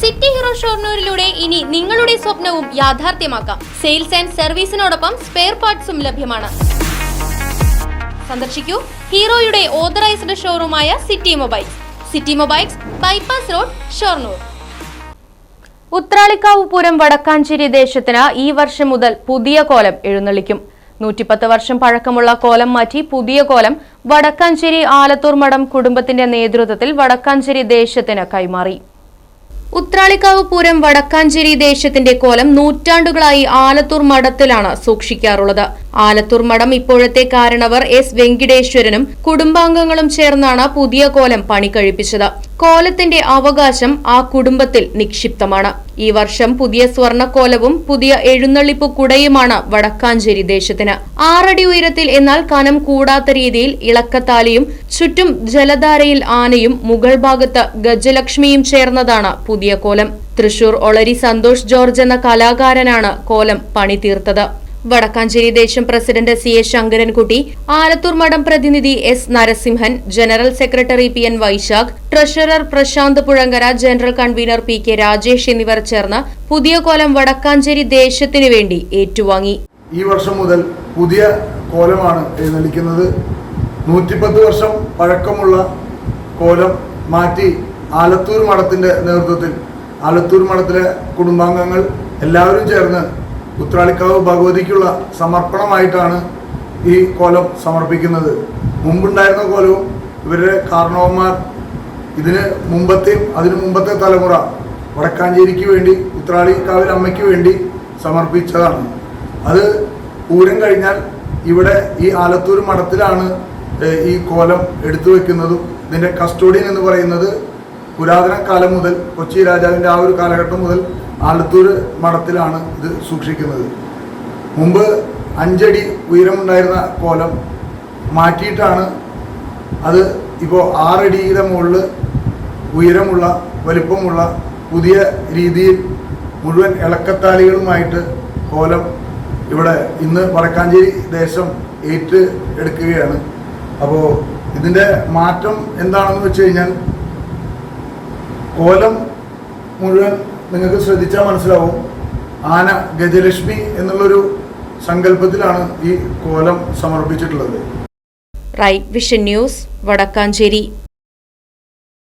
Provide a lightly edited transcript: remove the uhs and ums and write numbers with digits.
City hero ഷൊർണൂരിലൂടെ ഇനി നിങ്ങളുടെ സ്വപ്നവും യാഥാർത്ഥ്യമാക്കാം. സെയിൽസ് ആൻഡ് സർവീസിനോടൊപ്പം സ്പെയർ പാർട്സും ലഭ്യമാണ്. സന്ദർശിക്കൂ ഹീറോയുടെ ഓതറൈസ്ഡ് ഷോറൂമായ city mobiles. City mobiles, bypass road, Shoranur. Uthralikkavu Pooram Vadakkanchery ദേശത്തിന് ഈ വർഷം മുതൽ പുതിയ കോലം എഴുന്നള്ളിക്കും. 110 വർഷം പഴക്കമുള്ള കോലം മാറ്റി പുതിയ കോലം വടക്കാഞ്ചേരി ആലത്തൂർ മഠം കുടുംബത്തിന്റെ നേതൃത്വത്തിൽ വടക്കാഞ്ചേരി ദേശത്തിന് കൈമാറി. ഉത്രാളിക്കാവ് പൂരം വടക്കാഞ്ചേരി ദേശത്തിന്റെ കോലം നൂറ്റാണ്ടുകളായി ആലത്തൂർ മഠത്തിലാണ് സൂക്ഷിക്കാറുള്ളത്. ആലത്തൂർ മഠം ഇപ്പോഴത്തെ കാരണവർ എസ് വെങ്കിടേശ്വരനും കുടുംബാംഗങ്ങളും ചേർന്നാണ് പുതിയ കോലം പണി കഴിപ്പിച്ചത്. കോലത്തിന്റെ അവകാശം ആ കുടുംബത്തിൽ നിക്ഷിപ്തമാണ്. ഈ വർഷം പുതിയ സ്വർണ്ണക്കോലവും പുതിയ എഴുന്നള്ളിപ്പ് കുടയുമാണ് വടക്കാഞ്ചേരി ദേശത്തിന്. 6 അടി ഉയരത്തിൽ എന്നാൽ കനം കൂടാത്ത രീതിയിൽ ഇളക്കത്താലിയും ചുറ്റും ജലധാരയിൽ ആനയും മുകൾ ഭാഗത്ത് ഗജലക്ഷ്മിയും ചേർന്നതാണ് പുതിയ കോലം. തൃശൂർ ഒളരി സന്തോഷ് ജോർജ് എന്ന കലാകാരനാണ് കോലം പണി തീർത്തത്. വടക്കാഞ്ചേരി ദേശം പ്രസിഡന്റ് CA ശങ്കരൻകുട്ടി, ആലത്തൂർ മഠം പ്രതിനിധി S Narasimhan, general secretary PN Vaishakh, treasurer Prashanth Puzhankara, general convener PK Rajesh എന്നിവർ ചേർന്ന് പുതിയ കോലം വടക്കാഞ്ചേരി ദേശത്തിനു വേണ്ടി ഏറ്റുവാങ്ങി. ഈ വർഷം മുതൽ പുതിയ കോലമാണ് എഴുന്നള്ളിക്കുന്നത്. 110 വർഷം പഴക്കമുള്ള കോലം മാറ്റി ആലത്തൂർ മഠത്തിന്റെ നേതൃത്വത്തിൽ ആലത്തൂർ മഠത്തിലെ കുടുംബാംഗങ്ങൾ എല്ലാവരും ചേർന്ന് ഉത്രാളിക്കാവ് ഭഗവതിക്കുള്ള സമർപ്പണമായിട്ടാണ് ഈ കോലം സമർപ്പിക്കുന്നത്. മുമ്പുണ്ടായിരുന്ന കോലവും ഇവരുടെ കാരണവന്മാർ അതിനു മുമ്പത്തെ തലമുറ വടക്കാഞ്ചേരിക്ക് വേണ്ടി ഉത്രാളിക്കാവിൽ അമ്മയ്ക്ക് വേണ്ടി സമർപ്പിച്ചതാണ്. അത് പൂരം കഴിഞ്ഞാൽ ഇവിടെ ഈ ആലത്തൂർ മഠത്തിലാണ് ഈ കോലം എടുത്തു വെക്കുന്നതും ഇതിൻ്റെ കസ്റ്റോഡിയൻ എന്ന് പറയുന്നത് പുരാതന കാലം മുതൽ കൊച്ചി രാജാവിൻ്റെ ആ ഒരു കാലഘട്ടം മുതൽ ആലത്തൂർ മഠത്തിലാണ് ഇത് സൂക്ഷിക്കുന്നത്. മുമ്പ് 5 അടി ഉയരമുണ്ടായിരുന്ന കോലം മാറ്റിയിട്ടാണ് അത് ഇപ്പോൾ 6 അടിയുടെ മുകളിൽ ഉയരമുള്ള വലിപ്പമുള്ള പുതിയ രീതിയിൽ മുഴുവൻ ഇളക്കത്താലികളുമായിട്ട് കോലം ഇവിടെ ഇന്ന് വടക്കാഞ്ചേരി ദേശം ഏറ്റെടുക്കുകയാണ്. അപ്പോൾ ഇതിൻ്റെ മാറ്റം എന്താണെന്ന് വെച്ച് കഴിഞ്ഞാൽ കോലം മുഴുവൻ നിങ്ങൾക്ക് ശ്രദ്ധിച്ചാൽ മനസ്സിലാവും. ആന ഗജലക്ഷ്മി എന്നുള്ളൊരു സങ്കല്പത്തിലാണ് ഈ കോലം സമർപ്പിച്ചിട്ടുള്ളത്. Right vision news, Vadakkanchery.